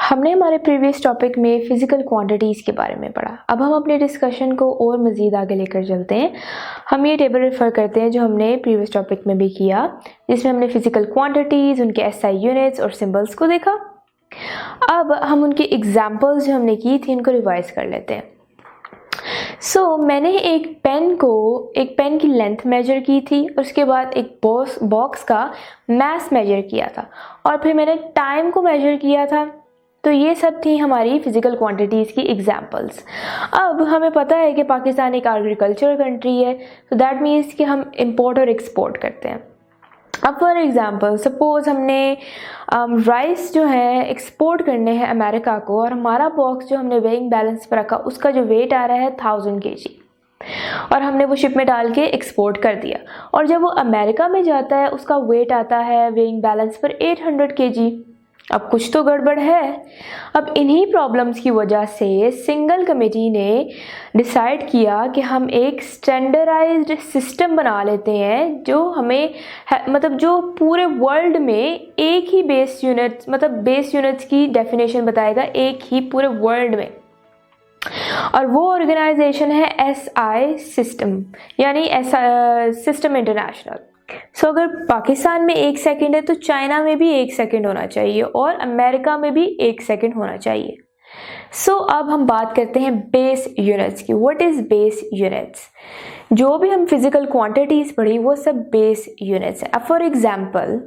हमने हमारे previous topic में फिज़िकल क्वांटिटीज़ के बारे में पढ़ा। अब हम अपने डिस्कशन को और मज़ीद आगे लेकर चलते हैं। हम ये टेबल रेफ़र करते हैं जो हमने प्रीवियस टॉपिक में भी किया, जिसमें हमने फ़िज़िकल क्वांटिटीज़, उनके एसआई यूनिट्स और सिंबल्स को देखा। अब हम उनकी एग्जाम्पल्स जो हमने की थी उनको रिवाइज कर लेते हैं। मैंने एक पेन की लेंथ मेजर की थी, उसके बाद एक बॉक्स का मास मेजर किया था और फिर मैंने टाइम को मेजर किया था। तो ये सब थी हमारी फिज़िकल क्वांटिटीज़ की एग्जांपल्स। अब हमें पता है कि पाकिस्तान एक एग्रीकल्चरल कंट्री है, तो दैट मीन्स कि हम इंपोर्ट और एक्सपोर्ट करते हैं। अब फॉर एग्ज़ाम्पल सपोज़ हमने राइस जो है एक्सपोर्ट करने हैं अमेरिका को, और हमारा बॉक्स जो हमने वेइंग बैलेंस पर रखा उसका जो वेट आ रहा है 1000 kg, और हमने वो शिप में डाल के एक्सपोर्ट कर दिया, और जब वो अमेरिका में जाता है उसका वेट आता है वेइंग बैलेंस पर 800 kg। अब कुछ तो गड़बड़ है। अब इन्हीं प्रॉब्लम्स की वजह से सिंगल कमेटी ने डिसाइड किया कि हम एक स्टैंडर्डाइज्ड सिस्टम बना लेते हैं जो हमें जो पूरे वर्ल्ड में एक ही बेस यूनिट्स की डेफिनेशन बताएगा, एक ही पूरे वर्ल्ड में। और वो ऑर्गेनाइजेशन है SI सिस्टम, यानी सिस्टम इंटरनेशनल। अगर पाकिस्तान में 1 सेकंड है तो चाइना में भी 1 सेकंड होना चाहिए और अमेरिका में भी 1 सेकंड होना चाहिए। अब हम बात करते हैं बेस यूनिट्स की। What is base units? जो भी हम फिजिकल क्वांटिटीज पढ़ी वो सब बेस यूनिट्स है। अब फॉर एग्जांपल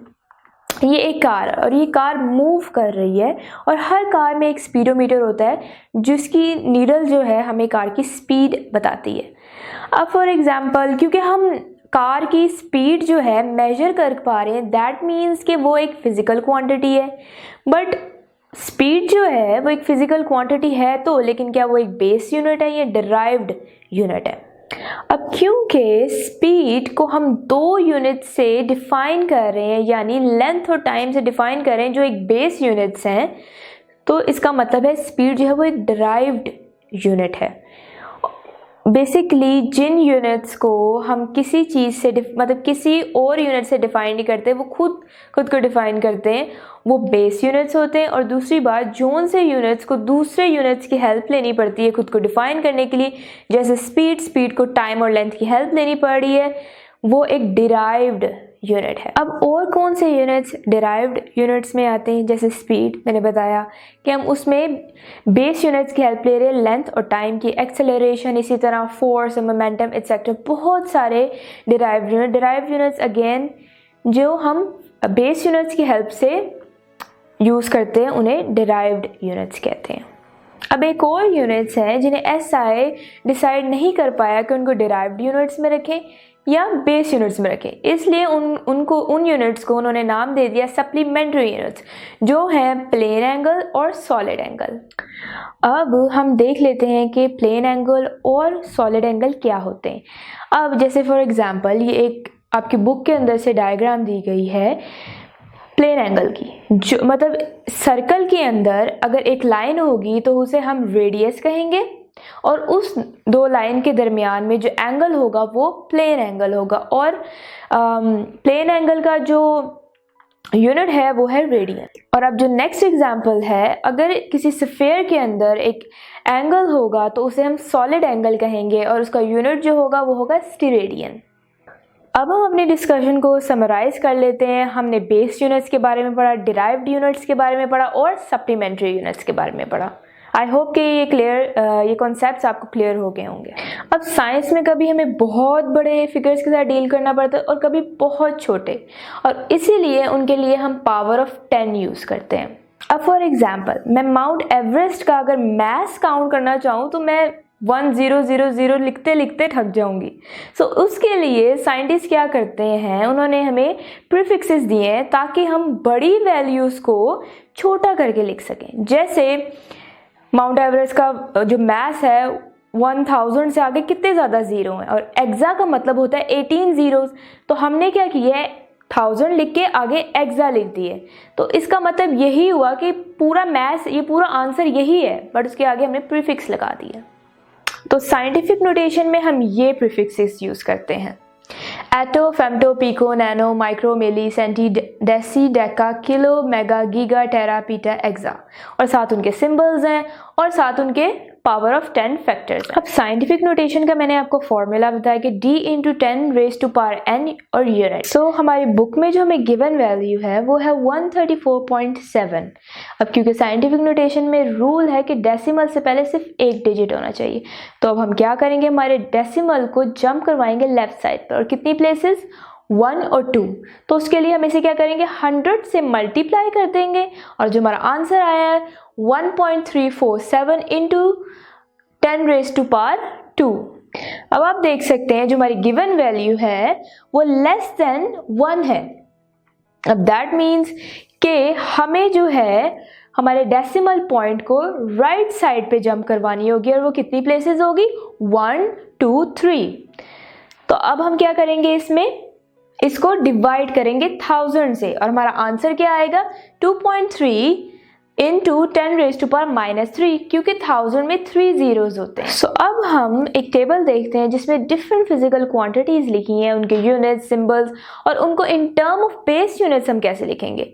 ये एक कार है और ये कार मूव कर रही है, और हर कार में एक स्पीडोमीटर होता है जिसकी नीडल जो है हमें कार की स्पीड बताती है। अब फॉर एग्जांपल क्योंकि हम कार की स्पीड जो है मेजर कर पा रहे हैं, दैट मीन्स कि वो एक फिजिकल क्वांटिटी है। बट स्पीड जो है वो एक फिजिकल क्वांटिटी है तो, लेकिन क्या वो एक बेस यूनिट है या डिराइव्ड यूनिट है? अब क्योंकि स्पीड को हम 2 यूनिट से डिफाइन कर रहे हैं, यानी लेंथ और टाइम से डिफाइन कर रहे हैं जो एक बेस यूनिट्स हैं, तो इसका मतलब है स्पीड जो है वो एक डिराइव्ड यूनिट है। बेसिकली जिन यूनिट्स को हम किसी चीज़ से किसी और यूनिट से डिफाइन नहीं करते, वो खुद को डिफाइन करते हैं, वो बेस यूनिट्स होते हैं। और दूसरी बात, जोन से यूनिट्स को दूसरे यूनिट्स की हेल्प लेनी पड़ती है खुद को डिफाइन करने के लिए, जैसे स्पीड को टाइम और लेंथ की हेल्प लेनी पड़ रही है, वो एक डिराइव्ड यूनिट है। अब और कौन से यूनिट्स डिराइव्ड यूनिट्स में आते हैं? जैसे स्पीड, मैंने बताया कि हम उसमें बेस यूनिट्स की हेल्प ले रहे हैं, लेंथ और टाइम की, एक्सेलरेशन, इसी तरह फोर्स, मोमेंटम एक्सेट्रा, बहुत सारे डिराइव्ड यूनिट्स अगेन जो हम बेस यूनिट्स की हेल्प से यूज़ करते हैं, उन्हें डिराइव्ड यूनिट्स कहते हैं। अब एक और यूनिट्स हैं जिन्हें SI डिसाइड नहीं कर पाया कि उनको डिराइव्ड यूनिट्स में रखें या बेस यूनिट्स में रखें, इसलिए उन यूनिट्स को उन्होंने नाम दे दिया सप्लीमेंट्री यूनिट्स, जो हैं प्लेन एंगल और सॉलिड एंगल। अब हम देख लेते हैं कि प्लेन एंगल और सॉलिड एंगल क्या होते हैं। अब जैसे फॉर एग्जांपल ये एक आपकी बुक के अंदर से डायग्राम दी गई है प्लेन एंगल की, जो सर्कल के अंदर अगर एक लाइन होगी तो उसे हम रेडियस कहेंगे, और उस 2 लाइन के दरमियान में जो एंगल होगा वो प्लेन एंगल होगा, और प्लेन एंगल का जो यूनिट है वो है रेडियन। और अब जो नेक्स्ट एग्जांपल है, अगर किसी स्फीयर के अंदर एक एंगल होगा तो उसे हम सॉलिड एंगल कहेंगे, और उसका यूनिट जो होगा वो होगा स्टीरेडियन। अब हम अपने डिस्कशन को समराइज कर लेते हैं। हमने बेस यूनिट्स के बारे में पढ़ा, डिराइव्ड यूनिट्स के बारे में पढ़ा और सप्लीमेंट्री यूनिट्स के बारे में पढ़ा। आई होप कि ये कॉन्सेप्ट्स आपको क्लियर हो गए होंगे। अब साइंस में कभी हमें बहुत बड़े फिगर्स के साथ डील करना पड़ता है और कभी बहुत छोटे, और इसीलिए उनके लिए हम पावर ऑफ 10 यूज़ करते हैं। अब फॉर एग्जांपल मैं माउंट एवरेस्ट का अगर मैस काउंट करना चाहूँ तो मैं 1000 लिखते लिखते थक जाऊंगी। उसके लिए साइंटिस्ट क्या करते हैं, उन्होंने हमें प्रीफिक्सेस दिए हैं ताकि हम बड़ी वैल्यूज़ को छोटा करके लिख सकें। जैसे माउंट एवरेस्ट का जो मैस है 1000 से आगे कितने ज़्यादा ज़ीरो हैं, और एक्सा का मतलब होता है 18 ज़ीरोज़, तो हमने क्या किया है 1000 लिख के आगे एक्सा लिख दिए। तो इसका मतलब यही हुआ कि पूरा मैस, ये पूरा आंसर यही है, बट उसके आगे हमने प्रीफिक्स लगा दिया। तो साइंटिफिक नोटेशन में हम ये प्रीफिक्सेस यूज़ करते हैं। Atto, femto, pico, nano, micro, milli, centi, deci, deca, kilo, mega, giga, tera, peta, exa, और साथ उनके सिंबल्स हैं और साथ उनके पावर ऑफ 10 फैक्टर्स। अब साइंटिफिक नोटेशन का मैंने आपको फॉर्मूला बताया कि d into 10 raise to power n और यूनिट। सो हमारी बुक में जो हमें गिवन वैल्यू है वो है 134.7। अब क्योंकि साइंटिफिक नोटेशन में रूल है कि डेसिमल से पहले सिर्फ एक डिजिट होना चाहिए, तो अब हम क्या करेंगे, हमारे डेसिमल को जंप करवाएंगे लेफ्ट साइड पर, और कितनी प्लेसेस, 1 और 2। तो उसके लिए हम इसे क्या करेंगे, 100 से मल्टीप्लाई कर देंगे, और जो हमारा आंसर आया है 1.347 इंटू 10 रेज टू पावर 2। अब आप देख सकते हैं जो हमारी गिवन वैल्यू है वो लेस देन 1 है। अब दैट मीन्स कि हमें जो है हमारे डेसिमल पॉइंट को राइट साइड पे जंप करवानी होगी, और वो कितनी प्लेसेस होगी, 1, 2, 3। तो अब हम क्या करेंगे, इसको डिवाइड करेंगे 1000 से, और हमारा आंसर क्या आएगा, 2.3 इंटू 10 रेज टू पावर -3, क्योंकि 1000 में 3 जीरोज होते हैं। सो अब हम एक टेबल देखते हैं जिसमें डिफरेंट फिजिकल क्वांटिटीज लिखी हैं, उनके यूनिट्स, सिंबल्स, और उनको इन टर्म ऑफ बेस यूनिट्स हम कैसे लिखेंगे।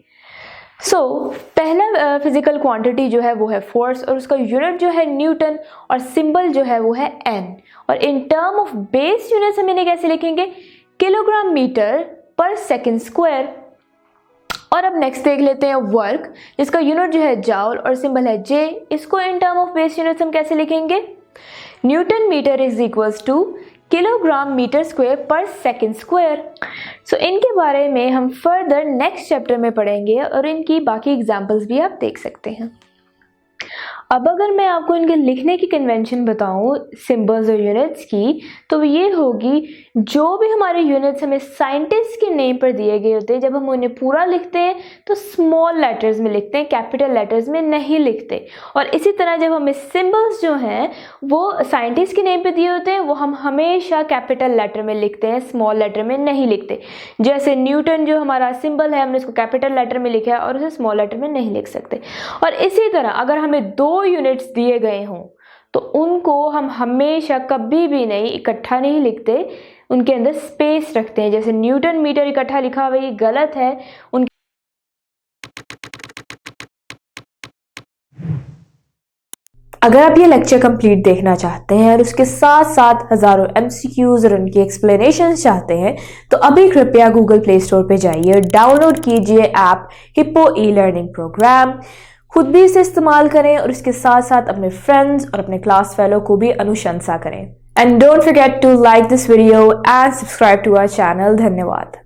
पहला फिजिकल क्वांटिटी जो है वो है फोर्स, और उसका यूनिट जो है न्यूटन, और सिंबल जो है वो है एन, और इन टर्म ऑफ बेस यूनिट्स हम इन्हें कैसे लिखेंगे, किलोग्राम मीटर पर सेकेंड स्क्वायर। और अब नेक्स्ट देख लेते हैं वर्क, जिसका यूनिट जो है जाउल और सिंबल है जे। इसको in term of base units हम कैसे लिखेंगे, newton metre is equals to kilogram metre square per second square. So इनके बारे में हम फर्दर नेक्स्ट चैप्टर में पढ़ेंगे, और इनकी बाकी एग्जांपल्स भी आप देख सकते हैं। अब अगर मैं आपको इनके लिखने की कन्वेंशन बताऊं सिंबल्स और यूनिट्स की, तो ये होगी, जो भी हमारे यूनिट्स हमें साइंटिस्ट के नेम पर दिए गए होते हैं, जब हम उन्हें पूरा लिखते हैं तो स्मॉल लेटर्स में लिखते हैं, कैपिटल लेटर्स में नहीं लिखते। और इसी तरह जब हमें सिंबल्स जो हैं वो साइंटिस्ट के नेम पर दिए होते हैं, वो हम हमेशा कैपिटल लेटर में लिखते हैं, स्मॉल लेटर में नहीं लिखते। जैसे न्यूटन जो हमारा सिंबल है, हमने इसको कैपिटल लेटर में लिखा है और उसे स्मॉल लेटर में नहीं लिख सकते। और इसी तरह अगर हमें 2 यूनिट्स दिए गए हों तो उनको हम हमेशा कभी भी नहीं इकट्ठा नहीं लिखते, उनके अंदर स्पेस रखते हैं। जैसे न्यूटन मीटर इकट्ठा लिखा हुआ ये गलत है। अगर आप ये लेक्चर कंप्लीट देखना चाहते हैं और उसके साथ साथ हजारों MCQs और उनकी एक्सप्लेनेशंस चाहते हैं, तो अभी कृपया गूगल प्ले स्टोर पे जाइए और डाउनलोड कीजिए ऐप हिप्पो ई-लर्निंग प्रोग्राम। खुद भी इसे इस्तेमाल करें और इसके साथ साथ अपने फ्रेंड्स और अपने क्लास फेलो को भी अनुशंसा करें। And don't forget to like this video and subscribe to our channel. धन्यवाद।